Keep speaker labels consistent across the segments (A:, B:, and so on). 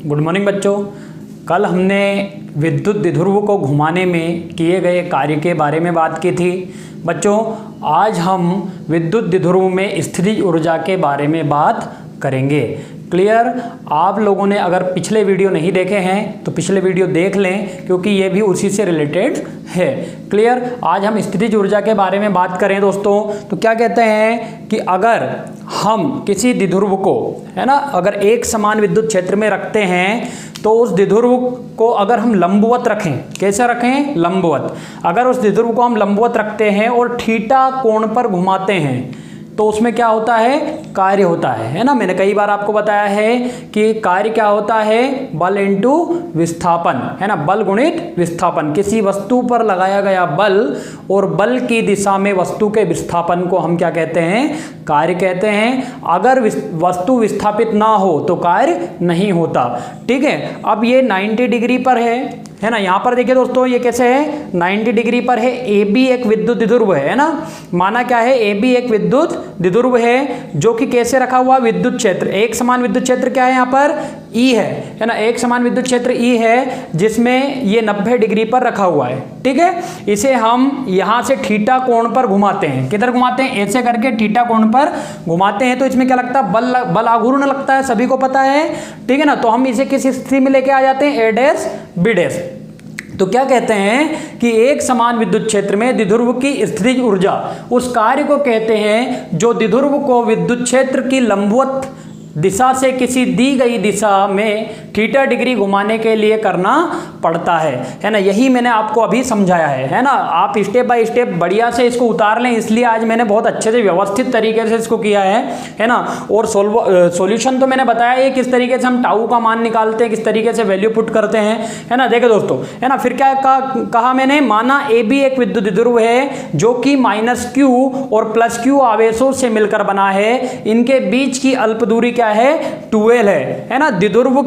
A: Good morning बच्चों। कल हमने विद्युत द्विध्रुव को घुमाने में किए गए कार्य के बारे में बात की थी। बच्चों आज हम विद्युत द्विध्रुव में स्थितिज ऊर्जा के बारे में बात करेंगे। क्लियर? आप लोगों ने अगर पिछले वीडियो नहीं देखे हैं तो पिछले वीडियो देख लें, क्योंकि ये भी उसी से रिलेटेड है। क्लियर? आज हम स्थितिज ऊर्जा के बारे में बात करें दोस्तों, तो क्या कहते हैं कि अगर हम किसी द्विध्रुव को, है ना, अगर एक समान विद्युत क्षेत्र में रखते हैं तो उस द्विध्रुव को अगर हम लंबवत रखें, कैसे रखें? लंबवत। अगर उस द्विध्रुव को हम लंबवत रखते हैं और थीटा कोण पर घुमाते हैं तो उसमें क्या होता है? कार्य होता है ना। मैंने कई बार आपको बताया है कि कार्य क्या होता है? बल इंटू विस्थापन, है ना, बल गुणित विस्थापन। किसी वस्तु पर लगाया गया बल और बल की दिशा में वस्तु के विस्थापन को हम क्या कहते हैं? कार्य कहते हैं। अगर वस्तु विस्थापित ना हो तो कार्य नहीं होता। ठीक है, अब ये 90 डिग्री पर है ना। यहाँ पर देखिए दोस्तों, ये कैसे है? 90 डिग्री पर है। ए बी एक विद्युत द्विध्रुव है ना। माना क्या है? ए बी एक विद्युत द्विध्रुव है जो कि कैसे रखा हुआ? विद्युत क्षेत्र, एक समान विद्युत क्षेत्र क्या है यहाँ पर? ई है ना। एक समान विद्युत क्षेत्र ई है जिसमें ये 90 डिग्री पर रखा हुआ है। ठीक है, इसे हम यहाँ से थीटा कोण पर घुमाते हैं। किधर घुमाते हैं? ऐसे करके थीटा कोण पर घुमाते हैं तो इसमें क्या लगता है? बल आघूर्ण लगता है, सभी को पता है। ठीक है ना। तो हम इसे किस स्थिति में लेके आ जाते हैं? ए डैश बी डैश। तो क्या कहते हैं कि एक समान विद्युत क्षेत्र में द्विध्रुव की स्थितिज ऊर्जा उस कार्य को कहते हैं जो द्विध्रुव को विद्युत क्षेत्र की लंबवत दिशा से किसी दी गई दिशा में थीटा डिग्री घुमाने के लिए करना पड़ता है ना। यही मैंने आपको अभी समझाया है ना। आप स्टेप बाय स्टेप बढ़िया से इसको उतार लें, इसलिए आज मैंने बहुत अच्छे से व्यवस्थित तरीके से इसको किया है ना। और सॉल्यूशन तो मैंने बताया है किस तरीके से हम टाउ का मान निकालते हैं, किस तरीके से वैल्यू पुट करते हैं, है ना। देखो दोस्तों, है ना, फिर क्या कहा मैंने? माना ए बी एक विद्युत द्विध्रुव है जो कि -q और +q आवेशों से मिलकर बना है। इनके बीच की अल्प दूरी क्या है? 12 है ना। द्विध्रुव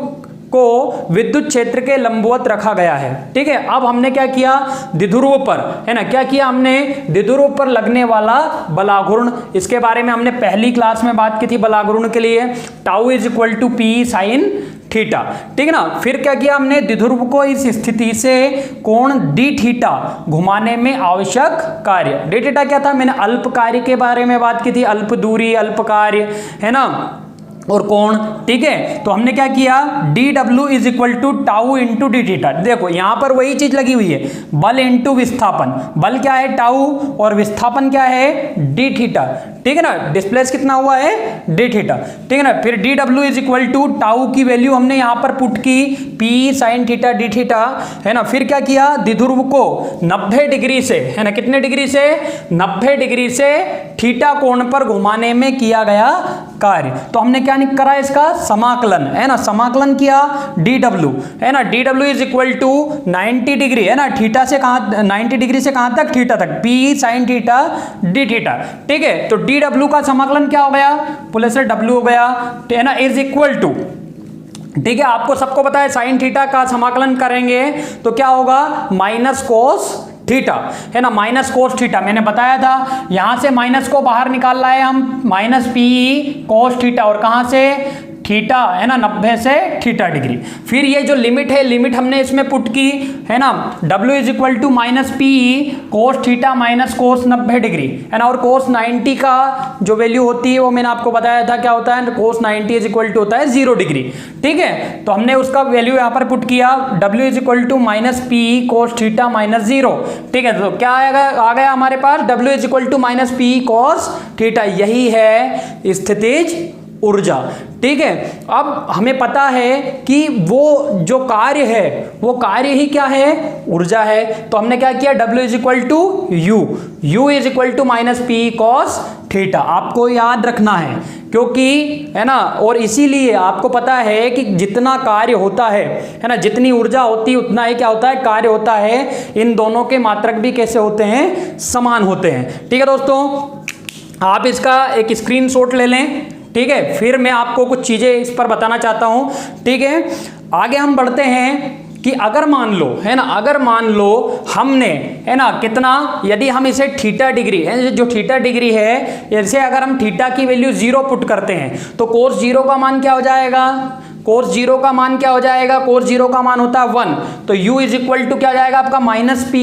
A: को विद्युत क्षेत्र के लंबवत रखा गया है। ठीक है, अब हमने क्या किया? द्विध्रुव पर, है ना, क्या किया हमने? द्विध्रुव पर लगने वाला बलाघूर्ण, इसके बारे में हमने पहली क्लास में बात की थी। बलाघूर्ण के लिए tau is equal to P sine theta. ठीक है ना। फिर क्या किया हमने? द्विध्रुव को इस स्थिति से कोण डी थीटा घुमाने में आवश्यक कार्य, डी थीटा क्या था? मैंने अल्प कार्य के बारे में बात की थी, अल्प दूरी, अल्प कार्य, है ना, और कोण। ठीक है, तो हमने क्या किया? D W is equal to tau into D theta. देखो यहां पर वही चीज लगी हुई है, बल इंटू विस्थापन। बल क्या है? टाउ, और विस्थापन क्या है? D theta. ठीक है ना। डिस्प्लेस कितना हुआ है? D theta. ठीक है ना। फिर D W is equal to tau की वैल्यू हमने यहां पर पुट की, P sine theta D theta, है ना। फिर क्या किया? द्विध्रुव को 90 डिग्री से, है ना, कितने डिग्री से? 90 डिग्री से थीटा कोण पर घुमाने में किया गया कार्य। तो हमने क्या करा? इसका समाकलन, है ना, समाकलन किया डी डब्ल्यू, है ना। D W is equal to 90 degree, है ना, थीटा से कहां? 90 डिग्री से कहां तक? थीटा तक, P sine theta D theta. ठीक है, तो डी डब्ल्यू का समाकलन क्या हो गया? प्लस डब्ल्यू हो गया, है ना, इज इक्वल टू, ठीक है, आपको सबको पता है साइन थीटा का समाकलन करेंगे तो क्या होगा? माइनस कोस थीटा, है ना, माइनस कोस थीटा। मैंने बताया था यहां से माइनस को बाहर निकाल रहा है हम, माइनस पी कोस थीटा, और कहां से? थीटा, है ना, 90 से थीटा डिग्री। फिर ये जो लिमिट है, लिमिट हमने इसमें पुट की, है ना, W is equal to minus P cos theta minus cos 90 degree, है ना। और कोस 90 का जो वैल्यू होती है वो मैंने आपको बताया था क्या होता है? कोस 90 इज इक्वल टू होता है 0 डिग्री। ठीक है, तो हमने उसका वैल्यू यहाँ पर पुट किया, W is equal to minus P cos theta minus 0। ठीक है, तो क्या आ गया हमारे पास? W is equal to minus P cos theta. यही है स्थितिज ऊर्जा। ठीक है, अब हमें पता है कि वो जो कार्य है वो कार्य ही क्या है? ऊर्जा है। तो हमने क्या किया? W is equal to U is equal to minus P cos theta. आपको याद रखना है, क्योंकि, है ना, और इसीलिए आपको पता है कि जितना कार्य होता है ना, जितनी ऊर्जा होती है उतना ही क्या होता है? कार्य होता है। इन दोनों के मात्रक भी कैसे होते हैं? समान होते हैं। ठीक है दोस्तों, आप इसका एक स्क्रीनशॉट ले लें। ठीक है, फिर मैं आपको कुछ चीजें इस पर बताना चाहता हूं। ठीक है, आगे हम बढ़ते हैं कि अगर मान लो, है ना, अगर मान लो हमने, है ना, कितना, यदि हम इसे थीटा डिग्री है, जो थीटा डिग्री है, जैसे अगर हम थीटा की वैल्यू 0 पुट करते हैं तो कोस 0 का मान क्या हो जाएगा? कोस जीरो का मान क्या हो जाएगा, कोस जीरो का मान होता है 1, तो u इज इक्वल टू क्या हो जाएगा आपका -p।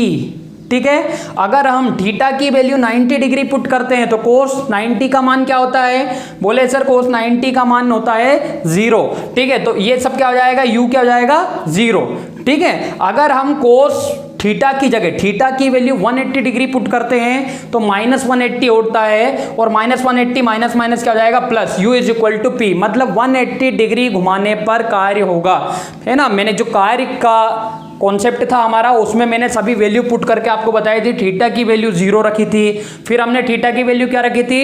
A: ठीक है, अगर हम थीटा की वैल्यू 90 डिग्री पुट करते हैं तो कोस 90 का मान क्या होता है, बोले सर कोस 90 का मान होता है 0। ठीक है, तो ये सब क्या हो जाएगा, u क्या हो जाएगा 0। ठीक है, अगर हम कोस थीटा की जगह थीटा की वैल्यू 180 डिग्री पुट करते हैं तो -180 होता है, और -180 माइनस माइनस क्या हो जाएगा plus, u is equal to p, मतलब 180 डिग्री घुमाने पर कार्य होगा, है ना। मैंने जो कार्य का कॉन्सेप्ट था हमारा उसमें मैंने सभी वैल्यू पुट करके आपको बताई थी। थीटा की वैल्यू 0 रखी थी, फिर हमने थीटा की वैल्यू क्या रखी थी,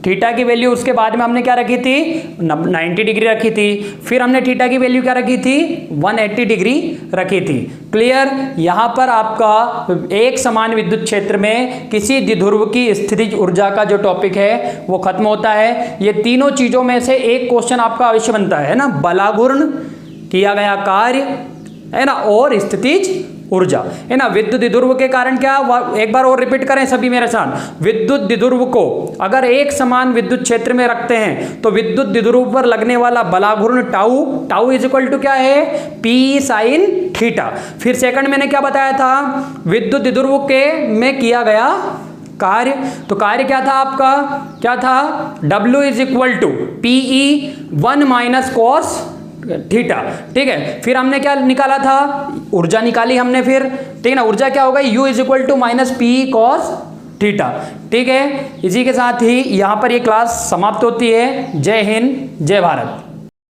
A: थीटा की वैल्यू उसके बाद में हमने क्या रखी थी 90 डिग्री रखी थी, फिर हमने थीटा की वैल्यू क्या रखी थी 180 डिग्री रखी थी। क्लियर, यहां पर आपका एक समान विद्युत क्षेत्र में किसी द्विध्रुव की स्थितिज ऊर्जा का जो टॉपिक है वो खत्म होता है। ये तीनों चीजों में से एक क्वेश्चन आपका अवश्य बनता है ना, बलाघूर्ण, किया गया कार्य, है ना, और स्थितिज ऊर्जा, है ना। विद्युत द्विध्रुव के कारण क्या, एक बार और रिपीट करें सभी मेरे साथ, विद्युत द्विध्रुव को अगर एक समान विद्युत क्षेत्र में रखते हैं तो विद्युत द्विध्रुव पर लगने वाला बलाघूर्ण tau, tau is equal to क्या है P sin थीटा। फिर सेकंड मैंने क्या बताया था, विद्युत द्विध्रुव के में किया गया कार्य, तो कार्य क्या था आपका, क्या था W is equal to PE 1 minus cos theta. ठीक है, फिर हमने क्या निकाला था, ऊर्जा निकाली हमने फिर, ठीक है ना। ऊर्जा क्या होगा, U is equal to -P cos theta. ठीक है, इसी के साथ ही यहां पर ये क्लास समाप्त होती है। जय हिंद, जय भारत।